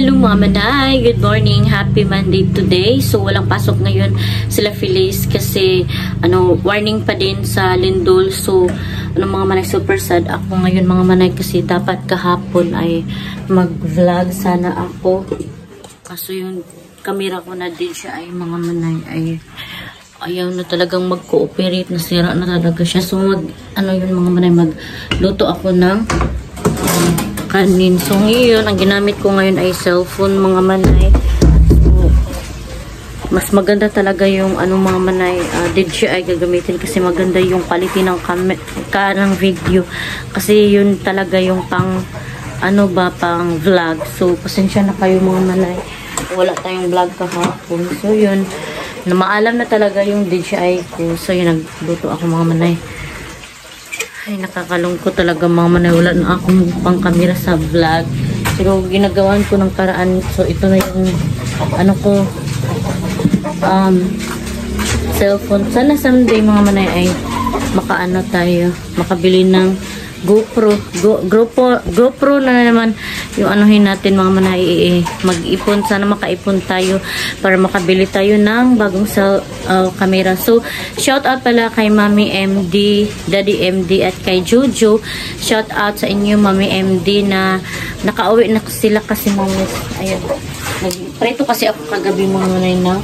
Hello mga manay, good morning, happy Monday today. So walang pasok ngayon sila Feliz kasi warning pa din sa lindol. So mga manay, super sad ako ngayon mga manay kasi dapat kahapon ay mag-vlog sana ako. Kaso yung camera ko na din siya ay mga manay ay ayaw na talagang mag-cooperate, nasira na talaga siya. So yun mga manay, magluto ako ng kanin. So ngayon, ang ginamit ko ngayon ay cellphone mga manay. So, mas maganda talaga yung mga manay, DJI gagamitin kasi maganda yung quality ng ng video. Kasi yun talaga yung pang pang vlog. So pasensya na kayo mga manay, wala tayong vlog kahapon. So yun, maalam na talaga yung DJI ko. So yun, nagluto ako mga manay. Ay, nakakalungkot talaga mga manay. Wala na akong pang camera sa vlog. Pero ginagawan ko ng paraan. So, ito na yung cellphone. Sana someday mga manay ay tayo. Makabili ng GoPro na naman yung anuhin natin mga manay. Mag-ipon. Sana makaipon tayo para makabili tayo ng bagong camera. So, shout out pala kay Mami MD, Daddy MD at kay Jojo. Shout out sa inyo Mami MD na nakauwi na sila kasi ayun. Nagpreto kasi ako kagabi mga manay na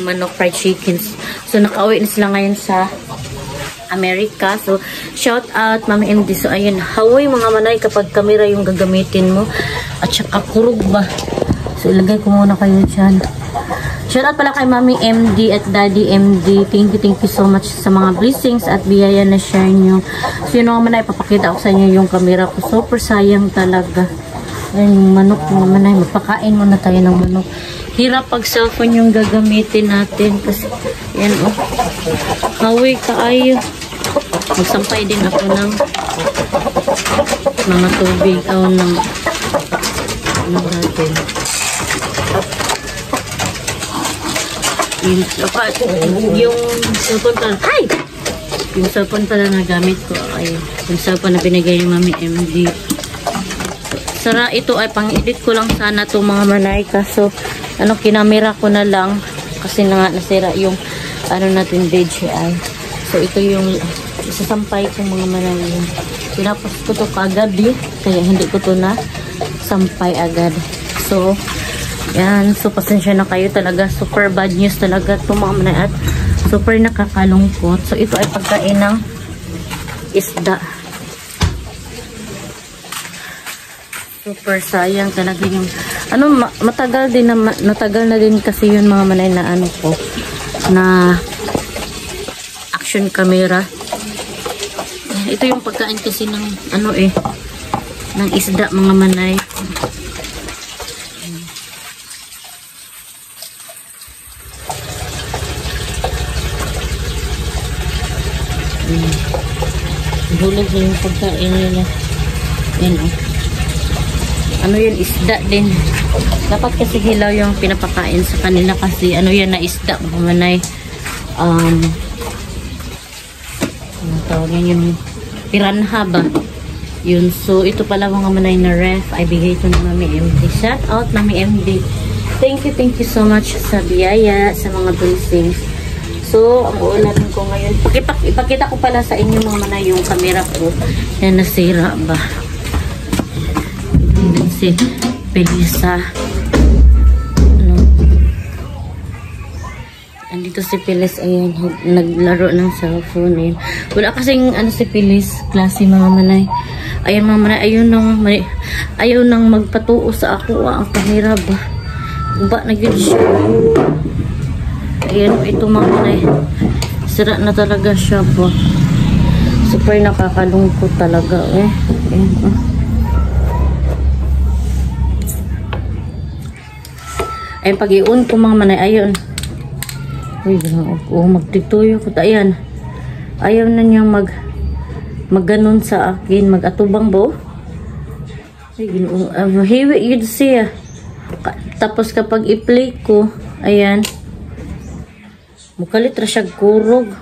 manok fried chickens. So, nakauwi na sila ngayon sa America. So, shout out Mami MD. So, ayun, hawoy mga manay kapag camera yung gagamitin mo. At saka kurog ba. So, ilagay ko muna kayo dyan. Shout out pala kay Mami MD at Daddy MD. Thank you so much sa mga blessings at biyaya na share nyo. So, yun mga manay, papakita ko sa inyo yung camera ko. Super sayang talaga. Ayun, yung manok mga manay. Magpakain muna tayo ng manok. Hirap pag cellphone yung gagamitin natin. Kasi, yan hawoy kaayo. Magsampay din ako ng mga tubig ng natin. Yung cellphone pala, yung cellphone pala na gamit ko ay yung cellphone na binigay yung Mami MD. Sara, ito ay pang-edit ko lang sana to mga manay, kaso kinamera ko na lang kasi nasira yung natin DJI. So ito yung isasampay ko mga manay. Tinapos ko to kagabi kaya hindi ko to na sampay agad. So yan, so pasensya na kayo talaga, super bad news talaga to mga manay at super nakakalungkot. So ito ay pagkain ng isda. Super sayang talaga yung matagal na din kasi yun mga manay na na action camera. Ito yung pagkain kasi ng ng isda mga manay. Bulog na yung pagkain nila. Yan yun, isda din. Dapat kasi hilaw yung pinapakain sa kanila kasi yan na isda mga manay. Tawagin yung piranha ba yun. So ito pala mga manay na ref ay bigay ito ng Mami MD. Shout out Mami MD, thank you so much sa biyaya, sa mga blessings. So ang uulamin ko ngayon, ipakita ko pala sa inyo mga manay yung camera ko na nasira ba. Tingnan si Pelisa. Andito si Pilis, ayan, naglaro ng cellphone, ayan. Wala kasing si Pilis, klase mga manay. Ayan mga manay, ayaw nang magpatuo sa ako, ang camera ba. Ba, nag-yun siya. Ayan, ito mga manay. Sira na talaga siya po. Super nakakalungkot talaga, Ayan, Ayan, pag-iun ko mga manay, ayun. Uy, magtituyo ko. Ayan. Ayaw na niyang magganon sa akin. Mag-atubang ba? Hiwi yun siya. Tapos kapag i-play ko, ayan. Mukalit ra siya kurog.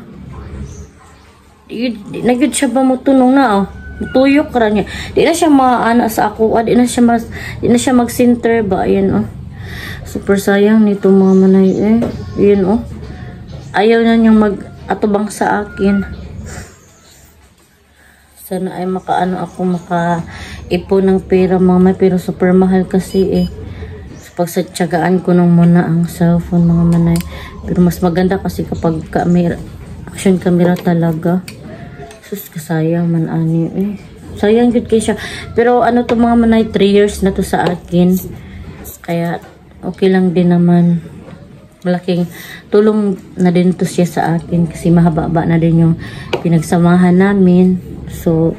Nagyod siya ba mo tunong na, Tuyok ra niya. Di na siya maana sa ako. Di na siya mag-center ba. Ayan oh. Super sayang nito mga manay eh. Ayan oh. Ayaw na niyang mag-atubang sa akin. Sana ay maka-ipon ng pera mga manay. Pero super mahal kasi eh. So, pagsatsagaan ko nung muna ang cellphone mga manay. Pero mas maganda kasi kapag action camera talaga. Sus, kasayang man ani eh. Sayang good kay siya. Pero ano to mga manay, 3 years na to sa akin. Kaya okay lang din naman. Malaking tulong na din to siya sa akin kasi mahaba-ba na din yung pinagsamahan namin. So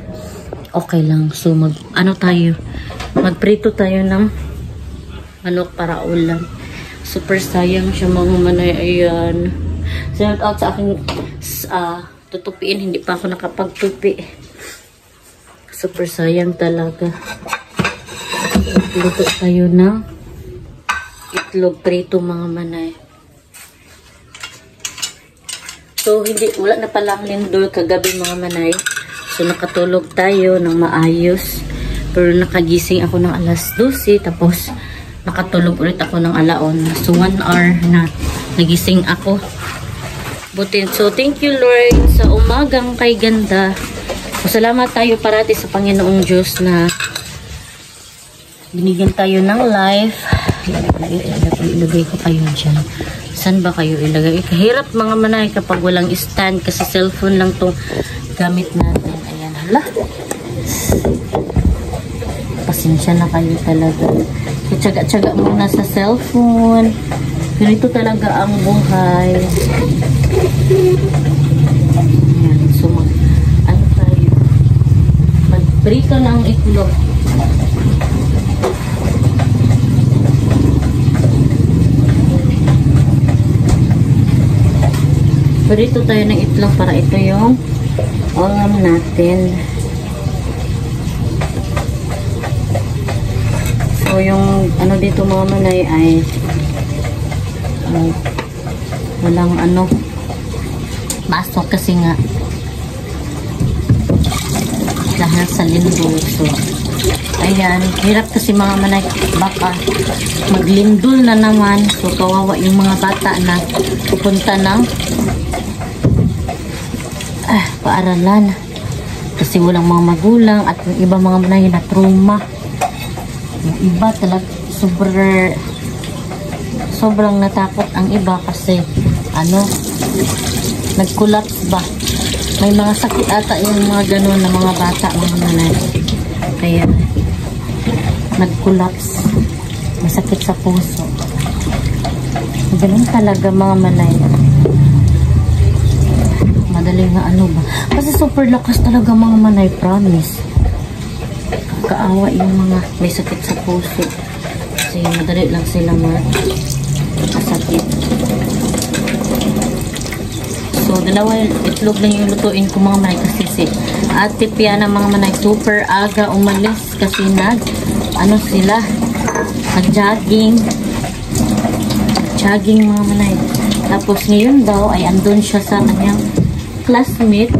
okay lang. So magprito tayo ng manok para ulam. Super sayang siya mga manay. Ayan. Shout out sa aking tutupiin, hindi pa ako nakapagtupi. Super sayang talaga. Luto tayo ng itlog prito mga manay. So wala na palang lindol kagabi mga manay. So nakatulog tayo ng maayos. Pero nakagising ako ng alas 12 tapos nakatulog ulit ako ng alaon. So 1 hour na nagising ako. Butin. So, thank you Lord sa umagang kay ganda. Salamat tayo parati sa Panginoong Diyos na binigyan tayo ng life. Ilagay ko kayo dyan. Saan ba kayo ilagay? Kahirap mga manay kapag walang stand kasi cellphone lang itong gamit natin. Ayan, hala. Pasensya na kayo talaga. Tsaga-tsaga muna sa cellphone. Pero ito talaga ang buhay. Ayan. So, magprito ng itlog. Prito tayo ng itlog para ito yung ulam natin. So, yung ano dito mga manay ay walang pasok kasi nga dahil sa lindol. So ayan, hirap kasi mga manay, baka maglindol na naman. So kawawa yung mga bata na pupunta ng paaralan kasi walang mga magulang at yung iba mga manay na trauma. Yung iba talaga sobrang natakot ang iba kasi nag-collapse ba, may mga sakit ata yung mga ganun na mga bata mga nanay, kaya nag-collapse, may sakit sa puso. Ganun talaga mga manay, madali nga ba kasi super lakas talaga mga manay, promise. Kakaawa yung mga may sakit sa puso kasi madali lang sila masakit. So, dalawa itlog lang yung lutuin ko mga manay kasi si Ate Piana mga manay super aga umalis kasi sila nag-jogging mga manay. Tapos ngayon daw ay andun siya sa kanyang classmate,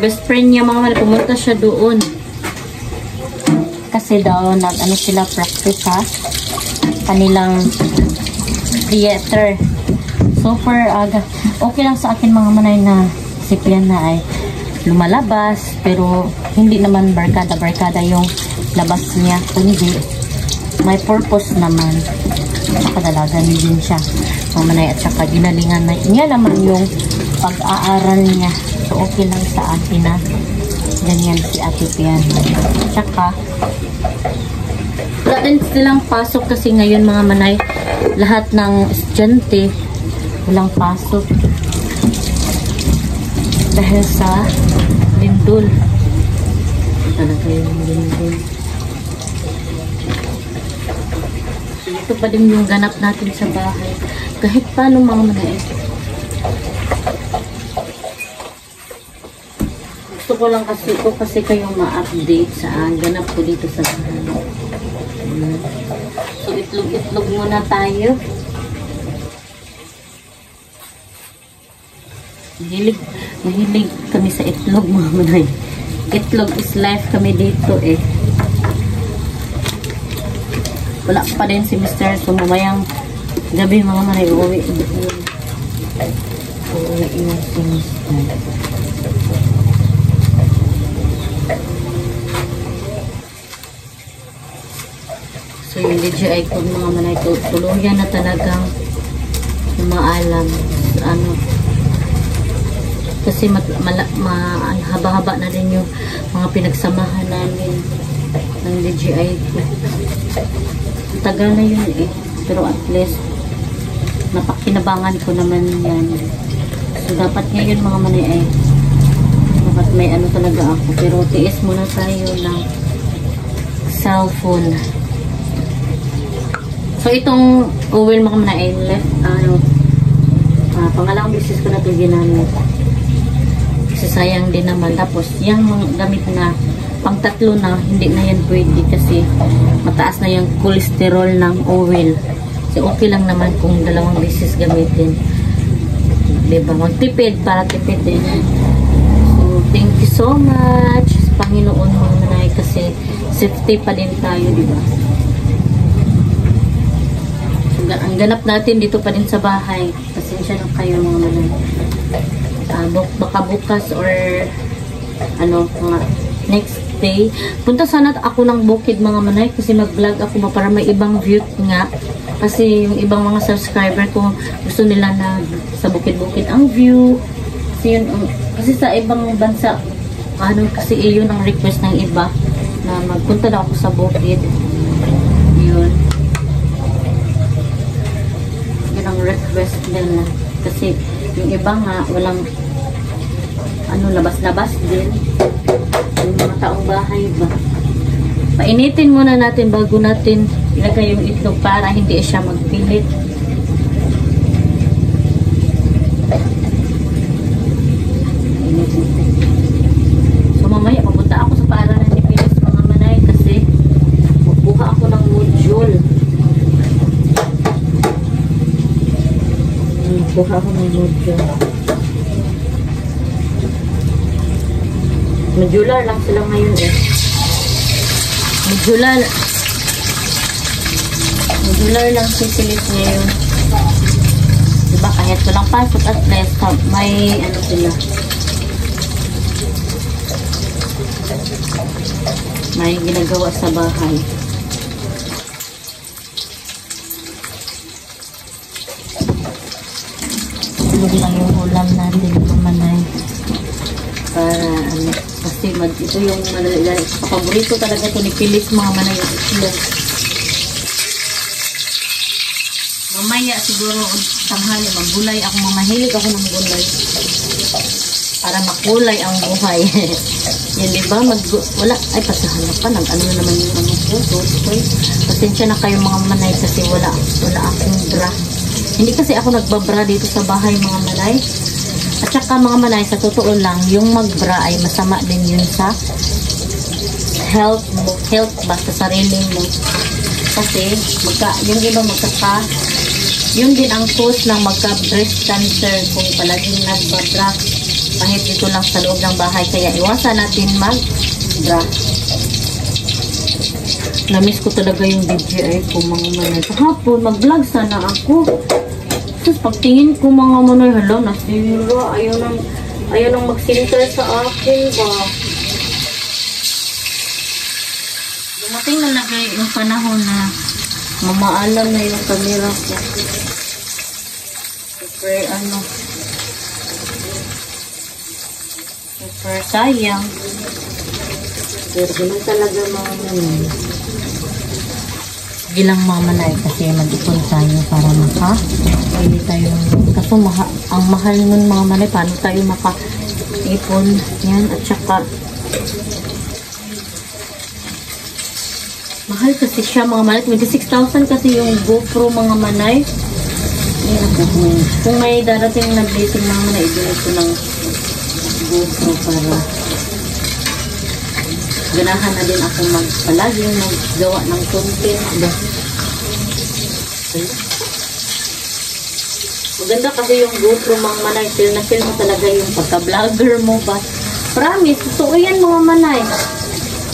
best friend niya mga manay, pumunta siya doon kasi daw sila practice sa kanilang theater. Super aga. Okay lang sa akin mga manay na si Piana ay lumalabas pero hindi naman barkada yung labas niya, kundi may purpose naman. Kadalagan din siya mga manay at saka ginalingan niya naman yung pag-aaral niya. So okay lang sa akin na ganyan si Ate Piana. Tsaka wala din silang pasok kasi ngayon mga manay, lahat ng estudyante walang pasok dahil sa lindol. Talaga yung lindol. Ito pa din yung ganap natin sa bahay kahit paano mga manay. Gusto ko lang kasi kayong ma-update sa ganap ko dito sa bahay. So itlog muna tayo. Mahilig kami sa itlog mga manay. itlog is life kami dito eh. Wala pa din si Mr. So mamayang gabi mga manay uuwi na si Mr. So yung DJI ko mga manay tuluyan na talagang umaalam ano kasi haba-haba na rin yung mga pinagsamahan namin ng DJI ko. Tagal na yun eh, pero at least napakinabangan ko naman yan. So dapat ngayon mga manay ay dapat may ano talaga ako, pero tiis muna tayo ng cellphone. So itong oil mga manay ay left pangalawang beses ko na ito ginamit. Kasi sayang din naman. Tapos, yung gamit na pang tatlo na, hindi na yan pwede kasi mataas na yung cholesterol ng oil. So, okay lang naman kung dalawang beses gamitin. Diba? Magtipid para tipid din. So, thank you so much Panginoon mga manay kasi safety pa din tayo, diba? Ang ganap natin dito pa din sa bahay. Pasensya na kayo mga manay. Baka bukas or ano, mga next day. Punta sana ako ng bukid mga manay kasi mag-vlog ako para may ibang view nga. Kasi yung ibang mga subscriber ko gusto nila na sa bukid-bukid ang view. Kasi, kasi sa ibang bansa, ano, kasi iyon ang request ng iba na magpunta na ako sa bukid. Yun. Yun ang request nila. Kasi yung iba nga, walang ano, labas-labas din. Yung mga taong bahay ba. Painitin muna natin bago natin ilagay yung itlog para hindi siya magpilit. So mamaya papunta ako sa paaralan ni Pilis mga manay kasi magbuha ako ng module. Magbuha ako ng module. Modular lang sila ngayon eh. Modular lang si Philip ngayon. Diba kahit walang pasok at least may ano sila. May ginagawa sa bahay. Tulog lang yung ulam natin mamanay. Para ano, kasi ito yung paborito talaga ito ni Pilis mga manay yung itlog. Mamaya siguro tanghali maggulay ako, mamahilig ako ng gulay para makulay ang buhay. Yan diba, wala, ay pasahanap pa, ano na naman yung ano ko, pasensya na kayo mga manay kasi wala akong bra. Hindi kasi ako nagbabra dito sa bahay mga manay. At saka mga manay, sa totoo lang, yung magbra ay masama din yun sa health ba, sa sarili mo. Kasi, yung iba yun din ang cause ng magka-breast cancer kung palaging nagbabra. Kahit dito lang sa loob ng bahay. Kaya iwasan natin mag-bra. Namiss ko talaga yung DJI ko mga manay. Kahapon, mag-vlog sana ako. Tapos pagtingin ko mga manay, hala, nasira. Ayaw nang mag-center sa akin ba. Dumating na lagay yung panahon na mamaalam na yung camera ko. Super sayang. Pero ganun talaga mga manay. Gilang mga manay kasi mag-ipon tayo para hindi tayo, kaso ang mahal nun mga manay, paano tayo maka-ipon yan, at saka mahal kasi siya mga manay, 26,000 kasi yung GoPro mga manay. Kung may darating na blessing mga manay, ibigay ko ng GoPro para ganahan na din ako palaging maggawa ng content. Maganda kasi yung GoPro mga manay, feel na feel mo talaga yung pagka-vlogger mo ba. Promise. So, yan mga manay.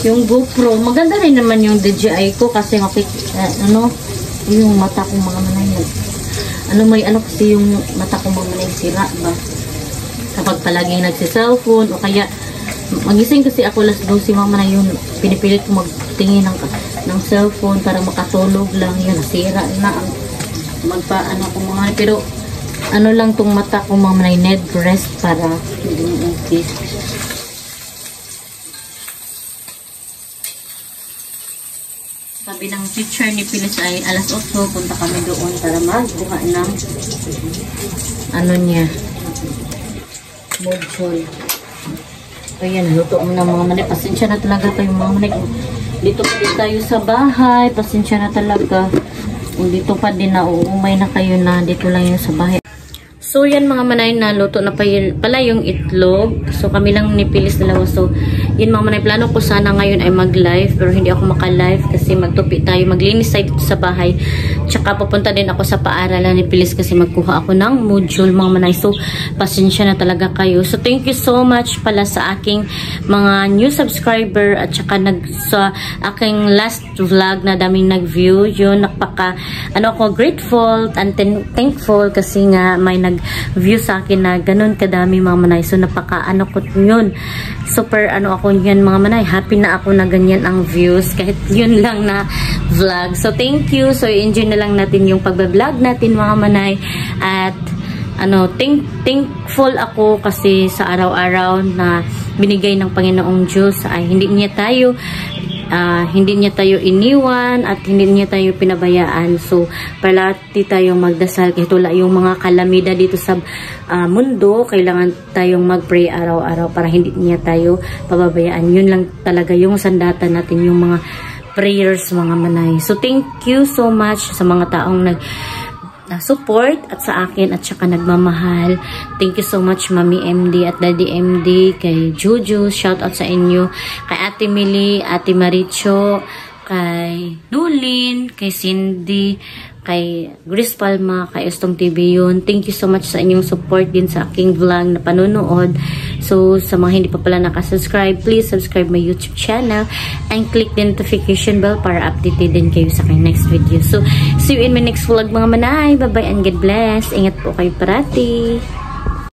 Yung GoPro. Maganda rin naman yung DJI ko kasi yung mata ko mga manay. Kasi yung mata ko mga manay sira ba? Kapag palaging nagsi-cellphone o kaya magising kasi ako alas 12 mga manay yun. Pinipilit ko magtingin ng cellphone para makatulog lang. Yun, nasira na ang ko mga manay. Pero lang tong mata ko mga manay, need rest para okay. Sabi ng teacher ni Pilis ay alas 8 punta kami doon para magbuka ng module. Ayan, luto mo na mga manay. Pasensya na talaga kayo mga manay. Dito pa din tayo sa bahay. Pasensya na talaga. Kung dito pa din na uumay na kayo na dito lang yung sa bahay. So, yan mga manay, na luto na pala yung itlog. So, kami lang ni Pilis dalawa. So, yun mga manay, plano ko sana ngayon ay mag-live. Pero hindi ako maka-live kasi magtupi tayo. Maglinis tayo dito sa bahay. Tsaka pupunta din ako sa paaralan ni Pilis kasi magkuha ako ng module mga manay. So, pasensya na talaga kayo. So, thank you so much pala sa aking mga new subscriber. At tsaka sa aking last vlog na daming nag-view. Yun, ako grateful and thankful kasi nga may view sa akin na ganun kadami mga manay. So ko yun. Super ako yan mga manay. Happy na ako na ganyan ang views kahit yun lang na vlog. So thank you. So enjoy na lang natin yung pagbablog natin mga manay. At thankful ako kasi sa araw-araw na binigay ng Panginoong Diyos ay hindi niya tayo iniwan at hindi niya tayo pinabayaan. So, palati tayong magdasal kahit wala yung mga kalamida dito sa mundo. Kailangan tayong mag-pray araw-araw para hindi niya tayo pababayaan. Yun lang talaga yung sandata natin, yung mga prayers mga manay. So, thank you so much sa mga taong support at sa akin at saka nagmamahal. Thank you so much Mami MD at Daddy MD, kay Juju, shout out sa inyo, kay Ate Mili, Ate Maricho, kay Dulin, kay Cindy, kay Grace Palma, kay Estong TV yun. Thank you so much sa inyong support din sa aking vlog na panonood. So, sa mga hindi pa pala nakasubscribe, please subscribe my YouTube channel and click the notification bell para updated din kayo sa aking next video. So, see you in my next vlog mga manay. Bye-bye and God bless. Ingat po kayo parati.